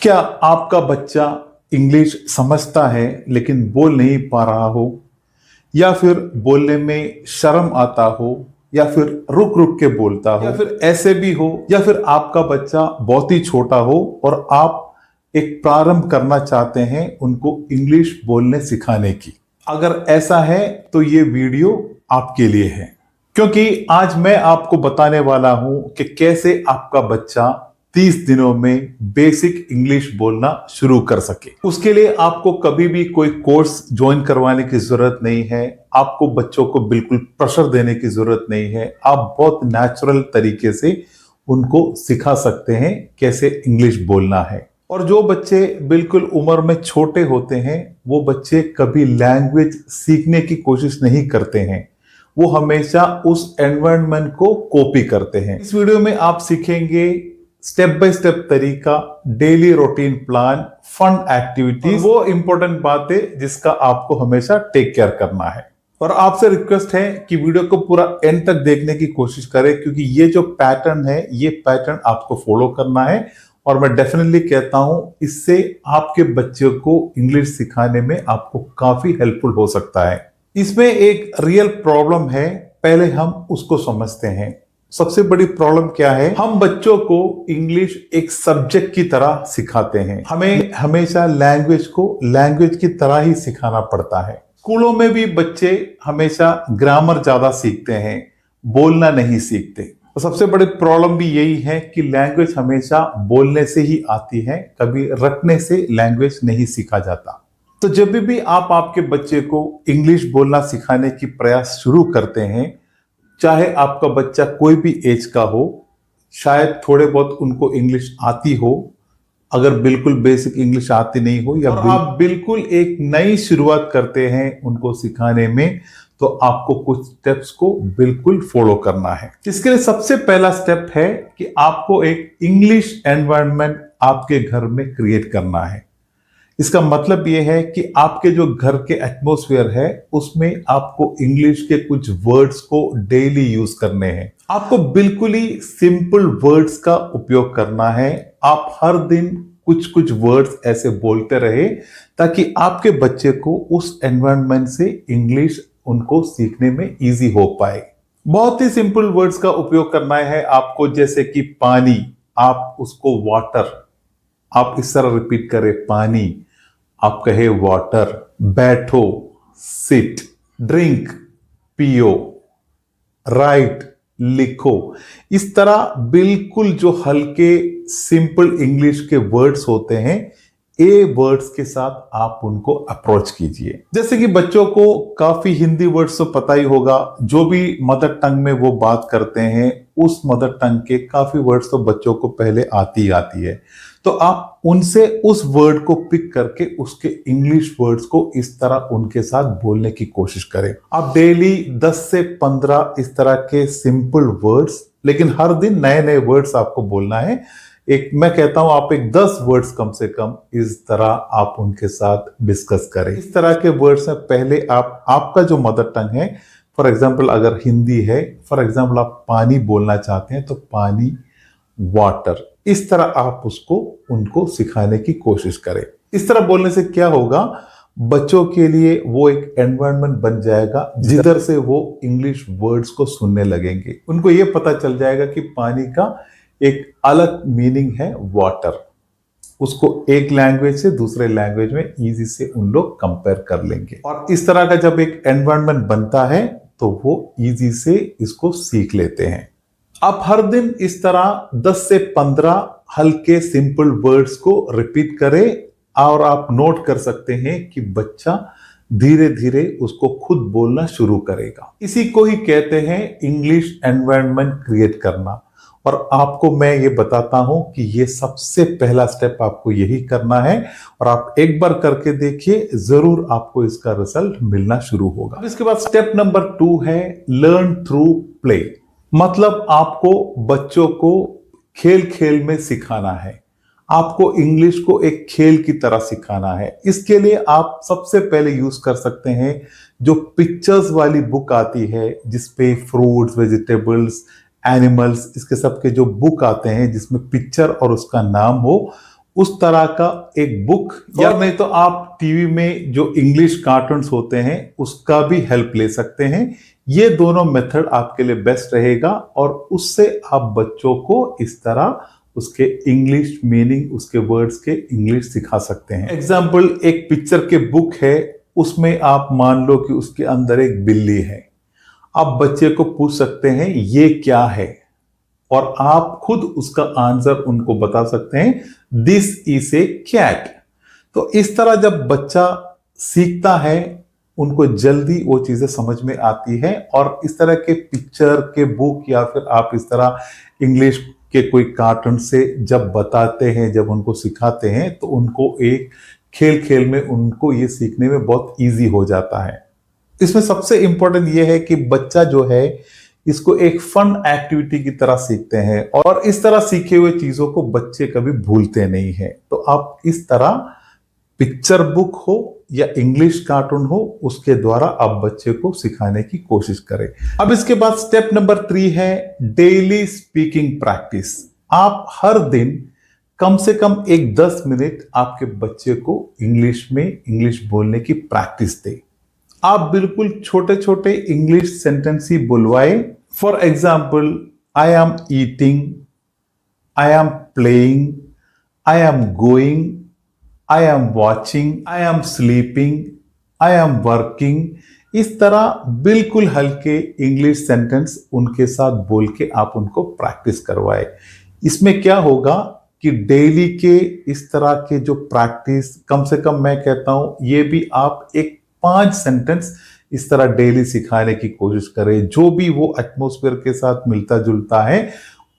क्या आपका बच्चा इंग्लिश समझता है लेकिन बोल नहीं पा रहा हो, या फिर बोलने में शर्म आता हो, या फिर रुक रुक के बोलता हो, या फिर ऐसे भी हो, या फिर आपका बच्चा बहुत ही छोटा हो और आप एक प्रारंभ करना चाहते हैं उनको इंग्लिश बोलने सिखाने की। अगर ऐसा है तो ये वीडियो आपके लिए है, क्योंकि आज मैं आपको बताने वाला हूं कि कैसे आपका बच्चा 30 दिनों में बेसिक इंग्लिश बोलना शुरू कर सके। उसके लिए आपको कभी भी कोई कोर्स ज्वाइन करवाने की जरूरत नहीं है। आपको बच्चों को बिल्कुल प्रेशर देने की जरूरत नहीं है। आप बहुत नेचुरल तरीके से उनको सिखा सकते हैं कैसे इंग्लिश बोलना है। और जो बच्चे बिल्कुल उम्र में छोटे होते हैं, वो बच्चे कभी लैंग्वेज सीखने की कोशिश नहीं करते हैं। वो हमेशा उस एनवायरनमेंट को कॉपी करते हैं। इस वीडियो में आप सीखेंगे स्टेप बाय स्टेप तरीका, daily routine plan, fun activities, वो इंपॉर्टेंट बात है जिसका आपको हमेशा टेक केयर करना है। और आपसे रिक्वेस्ट है कि वीडियो को पूरा एंड तक देखने की कोशिश करें, क्योंकि ये जो पैटर्न है, ये पैटर्न आपको फॉलो करना है। और मैं डेफिनेटली कहता हूं, इससे आपके बच्चे को इंग्लिश सिखाने में आपको काफी हेल्पफुल हो सकता है। इसमें एक रियल प्रॉब्लम है, पहले हम उसको समझते हैं। सबसे बड़ी प्रॉब्लम क्या है? हम बच्चों को इंग्लिश एक सब्जेक्ट की तरह सिखाते हैं। हमें हमेशा लैंग्वेज को लैंग्वेज की तरह ही सिखाना पड़ता है। स्कूलों में भी बच्चे हमेशा ग्रामर ज्यादा सीखते हैं, बोलना नहीं सीखते। तो सबसे बड़ी प्रॉब्लम भी यही है कि लैंग्वेज हमेशा बोलने से ही आती है, कभी रटने से लैंग्वेज नहीं सीखा जाता। तो जब भी आप आपके बच्चे को इंग्लिश बोलना सिखाने की प्रयास शुरू करते हैं, चाहे आपका बच्चा कोई भी एज का हो, शायद थोड़े बहुत उनको इंग्लिश आती हो, अगर बिल्कुल बेसिक इंग्लिश आती नहीं हो, या आप बिल्कुल एक नई शुरुआत करते हैं उनको सिखाने में, तो आपको कुछ स्टेप्स को बिल्कुल फॉलो करना है। इसके लिए सबसे पहला स्टेप है कि आपको एक इंग्लिश एनवायरनमेंट आपके घर में क्रिएट करना है। इसका मतलब यह है कि आपके जो घर के एटमॉस्फेयर है, उसमें आपको इंग्लिश के कुछ वर्ड्स को डेली यूज करने हैं। आपको बिल्कुल ही सिंपल वर्ड्स का उपयोग करना है। आप हर दिन कुछ कुछ वर्ड्स ऐसे बोलते रहे, ताकि आपके बच्चे को उस एनवायरनमेंट से इंग्लिश उनको सीखने में इजी हो पाए। बहुत ही सिंपल वर्ड्स का उपयोग करना है आपको, जैसे कि पानी, आप उसको वाटर, आप इस तरह रिपीट करें, पानी, आप कहे वाटर। बैठो, सिट। ड्रिंक, पियो। राइट, लिखो। इस तरह बिल्कुल जो हल्के सिंपल इंग्लिश के वर्ड्स होते हैं, ए वर्ड्स के साथ आप उनको अप्रोच कीजिए। जैसे कि बच्चों को काफी हिंदी वर्ड्स तो पता ही होगा, जो भी मदर टंग में वो बात करते हैं, उस मदर टंग के काफी वर्ड्स तो बच्चों को पहले आती है। तो आप उनसे उस वर्ड को पिक करके उसके इंग्लिश वर्ड्स को इस तरह उनके साथ बोलने की कोशिश करें। आप डेली 10 से 15 इस तरह के सिंपल वर्ड्स, लेकिन हर दिन नए नए वर्ड्स आपको बोलना है। मैं कहता हूं आप एक 10 वर्ड्स कम से कम इस तरह आप उनके साथ डिस्कस करें। इस तरह के वर्ड्स में पहले आपका जो मदर टंग है, फॉर एग्जाम्पल अगर हिंदी है, फॉर एग्जाम्पल आप पानी बोलना चाहते हैं तो पानी, वाटर, इस तरह आप उनको सिखाने की कोशिश करें। इस तरह बोलने से क्या होगा, बच्चों के लिए वो एक एनवायरनमेंट बन जाएगा जिधर से वो इंग्लिश वर्ड्स को सुनने लगेंगे। उनको ये पता चल जाएगा कि पानी का एक अलग मीनिंग है वाटर। उसको एक लैंग्वेज से दूसरे लैंग्वेज में इजी से उन लोग कंपेयर कर लेंगे। और इस तरह का जब एक एनवायरनमेंट बनता है, तो वो इजी से इसको सीख लेते हैं। आप हर दिन इस तरह 10 से 15 हल्के सिंपल वर्ड्स को रिपीट करें, और आप नोट कर सकते हैं कि बच्चा धीरे धीरे उसको खुद बोलना शुरू करेगा। इसी को ही कहते हैं इंग्लिश एनवायरनमेंट क्रिएट करना। और आपको मैं ये बताता हूं कि ये सबसे पहला स्टेप आपको यही करना है, और आप एक बार करके देखिए, जरूर आपको इसका रिजल्ट मिलना शुरू होगा। इसके बाद स्टेप नंबर 2 है लर्न थ्रू प्ले। मतलब आपको बच्चों को खेल खेल में सिखाना है। आपको इंग्लिश को एक खेल की तरह सिखाना है। इसके लिए आप सबसे पहले यूज कर सकते हैं जो पिक्चर्स वाली बुक आती है, जिसपे फ्रूट्स, वेजिटेबल्स, एनिमल्स, इसके सब के जो बुक आते हैं जिसमें पिक्चर और उसका नाम हो, उस तरह का एक बुक, या नहीं तो आप टीवी में जो इंग्लिश कार्टून्स होते हैं उसका भी हेल्प ले सकते हैं। ये दोनों मेथड आपके लिए बेस्ट रहेगा और उससे आप बच्चों को इस तरह उसके इंग्लिश मीनिंग, उसके वर्ड्स के इंग्लिश सिखा सकते हैं। एग्जाम्पल, एक पिक्चर के बुक है, उसमें आप मान लो कि उसके अंदर एक बिल्ली है। आप बच्चे को पूछ सकते हैं ये क्या है, और आप खुद उसका आंसर उनको बता सकते हैं, दिस इज ए कैट। तो इस तरह जब बच्चा सीखता है, उनको जल्दी वो चीजें समझ में आती है। और इस तरह के पिक्चर के बुक या फिर आप इस तरह इंग्लिश के कोई कार्टून से जब बताते हैं, जब उनको सिखाते हैं, तो उनको एक खेल खेल में उनको ये सीखने में बहुत इजी हो जाता है। इसमें सबसे इंपॉर्टेंट ये है कि बच्चा जो है इसको एक फन एक्टिविटी की तरह सीखते हैं, और इस तरह सीखे हुए चीजों को बच्चे कभी भूलते नहीं हैं। तो आप इस तरह पिक्चर बुक हो या इंग्लिश कार्टून हो, उसके द्वारा आप बच्चे को सिखाने की कोशिश करें। अब इसके बाद स्टेप नंबर 3 है डेली स्पीकिंग प्रैक्टिस। आप हर दिन कम से कम एक 10 मिनट आपके बच्चे को इंग्लिश में इंग्लिश बोलने की प्रैक्टिस दें। आप बिल्कुल छोटे छोटे इंग्लिश सेंटेंस ही बुलवाए। For example, I am eating, I am playing, I am going, I am watching, I am sleeping, I am working. इस तरह बिल्कुल हल्के इंग्लिश सेंटेंस उनके साथ बोल के आप उनको प्रैक्टिस करवाए। इसमें क्या होगा कि डेली के इस तरह के जो प्रैक्टिस, कम से कम मैं कहता हूं ये भी आप एक 5 सेंटेंस इस तरह डेली सिखाने की कोशिश करें। जो भी वो एटमॉस्फेयर के साथ मिलता जुलता है,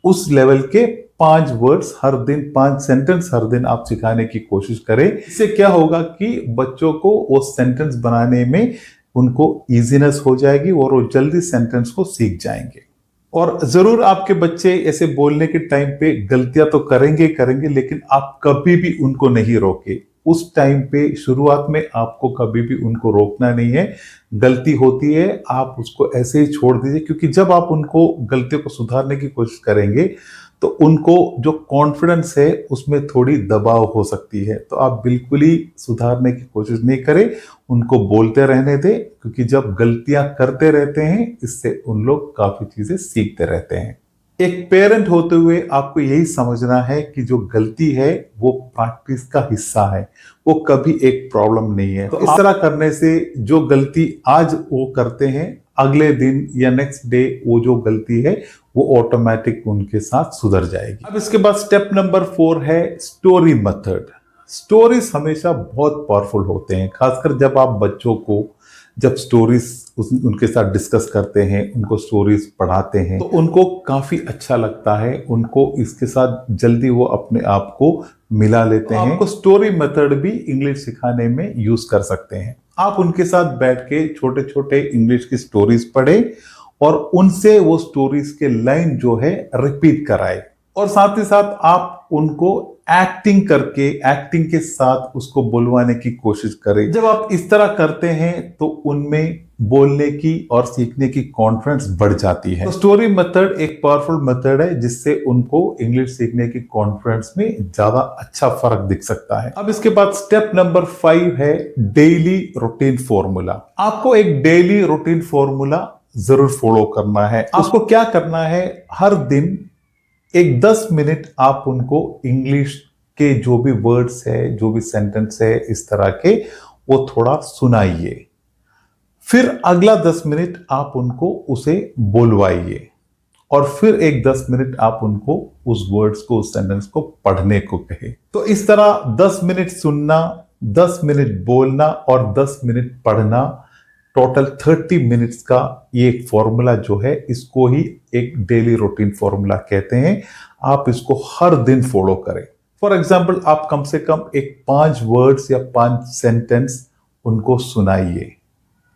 उस लेवल के 5 वर्ड्स हर दिन, 5 सेंटेंस हर दिन आप सिखाने की कोशिश करें। इससे क्या होगा कि बच्चों को वो सेंटेंस बनाने में उनको इजीनेस हो जाएगी और वो जल्दी सेंटेंस को सीख जाएंगे। और जरूर आपके बच्चे ऐसे बोलने के टाइम पे गलतियां तो करेंगे, लेकिन आप कभी भी उनको नहीं रोके। उस टाइम पे शुरुआत में आपको कभी भी उनको रोकना नहीं है। गलती होती है, आप उसको ऐसे ही छोड़ दीजिए, क्योंकि जब आप उनको गलतियों को सुधारने की कोशिश करेंगे तो उनको जो कॉन्फिडेंस है उसमें थोड़ी दबाव हो सकती है। तो आप बिल्कुल ही सुधारने की कोशिश नहीं करें, उनको बोलते रहने दें, क्योंकि जब गलतियां करते रहते हैं इससे उन लोग काफी चीजें सीखते रहते हैं। एक पेरेंट होते हुए आपको यही समझना है कि जो गलती है वो प्रैक्टिस का हिस्सा है, वो कभी एक प्रॉब्लम नहीं है। तो इस तरह करने से जो गलती आज वो करते हैं, अगले दिन या नेक्स्ट डे वो जो गलती है वो ऑटोमेटिक उनके साथ सुधर जाएगी। अब इसके बाद स्टेप नंबर 4 है स्टोरी मेथड। स्टोरीज हमेशा बहुत पावरफुल होते हैं, खासकर जब आप बच्चों को जब स्टोरीज उनके साथ डिस्कस करते हैं, उनको स्टोरीज पढ़ाते हैं, तो उनको काफी अच्छा लगता है। उनको इसके साथ जल्दी वो अपने आप को मिला लेते हैं। आपको स्टोरी मेथड भी इंग्लिश सिखाने में यूज कर सकते हैं। आप उनके साथ बैठ के छोटे छोटे इंग्लिश की स्टोरीज पढ़े और उनसे वो स्टोरीज के लाइन जो है रिपीट कराए, और साथ ही साथ आप उनको एक्टिंग करके, एक्टिंग के साथ उसको बुलवाने की कोशिश करें। जब आप इस तरह करते हैं तो उनमें बोलने की और सीखने की कॉन्फिडेंस बढ़ जाती है। तो स्टोरी मेथड एक पावरफुल मेथड है जिससे उनको इंग्लिश सीखने की कॉन्फिडेंस में ज्यादा अच्छा फर्क दिख सकता है। अब इसके बाद स्टेप नंबर 5 है डेली रूटीन फॉर्मूला। आपको एक डेली रूटीन फॉर्मूला जरूर फॉलो करना है। आपको क्या करना है, हर दिन एक 10 मिनट आप उनको इंग्लिश के जो भी वर्ड्स है, जो भी सेंटेंस है इस तरह के, वो थोड़ा सुनाइए। फिर अगला 10 मिनट आप उनको उसे बोलवाइए, और फिर एक 10 मिनट आप उनको उस वर्ड्स को, उस सेंटेंस को पढ़ने को कहे। तो इस तरह 10 मिनट सुनना, 10 मिनट बोलना और 10 मिनट पढ़ना, टोटल 30 मिनट्स का ये एक फॉर्मूला जो है, इसको ही एक डेली रूटीन फॉर्मूला कहते हैं। आप इसको हर दिन फॉलो करें। फॉर एग्जाम्पल, आप कम से कम एक 5 वर्ड्स या 5 सेंटेंस उनको सुनाइए,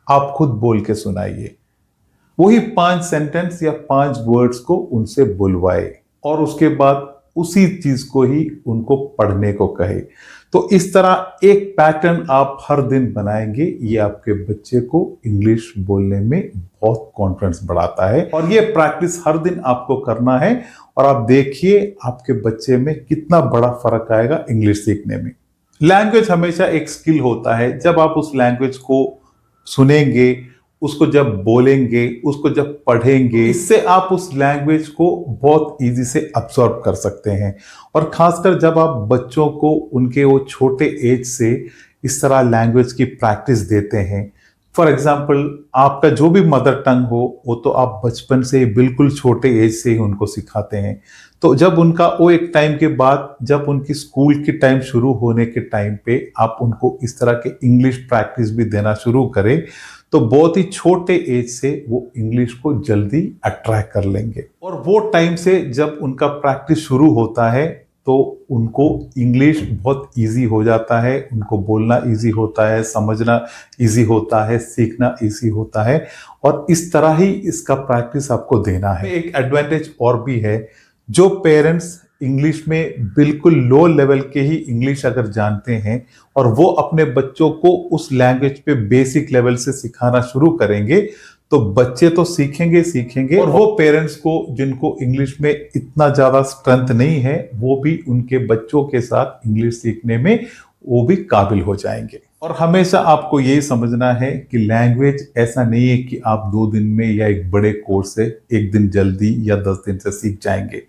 आप खुद बोल के सुनाइए। वही 5 सेंटेंस या 5 वर्ड्स को उनसे बुलवाए, और उसके बाद उसी चीज को ही उनको पढ़ने को कहे। तो इस तरह एक पैटर्न आप हर दिन बनाएंगे, ये आपके बच्चे को इंग्लिश बोलने में बहुत कॉन्फिडेंस बढ़ाता है। और ये प्रैक्टिस हर दिन आपको करना है और आप देखिए आपके बच्चे में कितना बड़ा फर्क आएगा इंग्लिश सीखने में। लैंग्वेज हमेशा एक स्किल होता है। जब आप उस लैंग्वेज को सुनेंगे, उसको जब बोलेंगे, उसको जब पढ़ेंगे, इससे आप उस लैंग्वेज को बहुत इजी से अब्सॉर्ब कर सकते हैं। और खासकर जब आप बच्चों को उनके वो छोटे एज से इस तरह लैंग्वेज की प्रैक्टिस देते हैं, फॉर एग्जाम्पल आपका जो भी मदर टंग हो वो तो आप बचपन से बिल्कुल छोटे एज से ही उनको सिखाते हैं। तो जब उनका वो एक टाइम के बाद, जब उनकी स्कूल की टाइम शुरू होने के टाइम पे आप उनको इस तरह के इंग्लिश प्रैक्टिस भी देना शुरू करें, तो बहुत ही छोटे एज से वो इंग्लिश को जल्दी अट्रैक्ट कर लेंगे। और वो टाइम से जब उनका प्रैक्टिस शुरू होता है तो उनको इंग्लिश बहुत इजी हो जाता है, उनको बोलना इजी होता है, समझना इजी होता है, सीखना इजी होता है। और इस तरह ही इसका प्रैक्टिस आपको देना है। एक एडवांटेज और भी है, जो पेरेंट्स इंग्लिश में बिल्कुल लो लेवल के ही इंग्लिश अगर जानते हैं और वो अपने बच्चों को उस लैंग्वेज पे बेसिक लेवल से सिखाना शुरू करेंगे, तो बच्चे तो सीखेंगे और वो पेरेंट्स को जिनको इंग्लिश में इतना ज्यादा स्ट्रेंथ नहीं है, वो भी उनके बच्चों के साथ इंग्लिश सीखने में वो भी काबिल हो जाएंगे। और हमेशा आपको यही समझना है कि लैंग्वेज ऐसा नहीं है कि आप 2 दिन में या एक बड़े कोर्स से 1 दिन जल्दी या 10 दिन से सीख जाएंगे।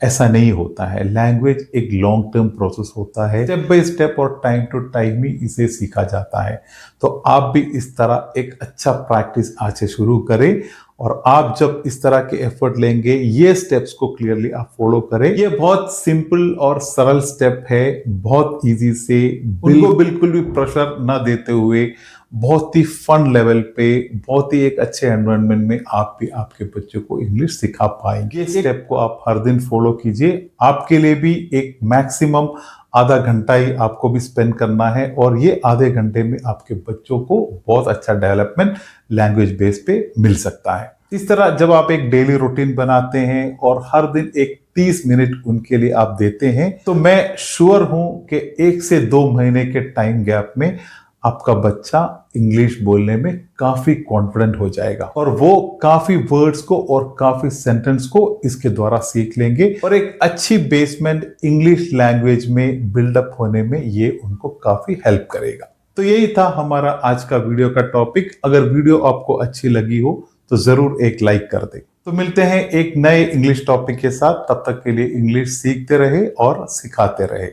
ऐसा नहीं होता है। लैंग्वेज एक लॉन्ग टर्म प्रोसेस होता है, स्टेप बाय स्टेप और टाइम टू टाइम ही इसे सीखा जाता है। तो आप भी इस तरह एक अच्छा प्रैक्टिस आज से शुरू करें और आप जब इस तरह के एफर्ट लेंगे, ये स्टेप्स को क्लियरली आप फॉलो करें। ये बहुत सिंपल और सरल स्टेप है, बहुत इजी से, उनको बिल्कुल भी प्रेशर ना देते हुए, बहुत ही फन लेवल पे, बहुत ही एक अच्छे एनवायरनमेंट में आप भी आपके बच्चों को इंग्लिश सिखा पाएंगे। ये स्टेप को आप हर दिन फॉलो कीजिए। आपके लिए भी एक मैक्सिमम आधा घंटा ही आपको भी स्पेंड करना है और ये आधे घंटे में आपके बच्चों को बहुत अच्छा डेवलपमेंट लैंग्वेज बेस पे मिल सकता है। इस तरह जब आप एक डेली रूटीन बनाते हैं और हर दिन एक 30 मिनट उनके लिए आप देते हैं, तो मैं श्योर हूं कि 1 से 2 महीने के टाइम गैप में आपका बच्चा इंग्लिश बोलने में काफी कॉन्फिडेंट हो जाएगा और वो काफी वर्ड्स को और काफी सेंटेंस को इसके द्वारा सीख लेंगे और एक अच्छी बेसमेंट इंग्लिश लैंग्वेज में बिल्डअप होने में ये उनको काफी हेल्प करेगा। तो यही था हमारा आज का वीडियो का टॉपिक। अगर वीडियो आपको अच्छी लगी हो तो जरूर एक लाइक कर दे। तो मिलते हैं एक नए इंग्लिश टॉपिक के साथ, तब तक के लिए इंग्लिश सीखते रहे और सिखाते रहे।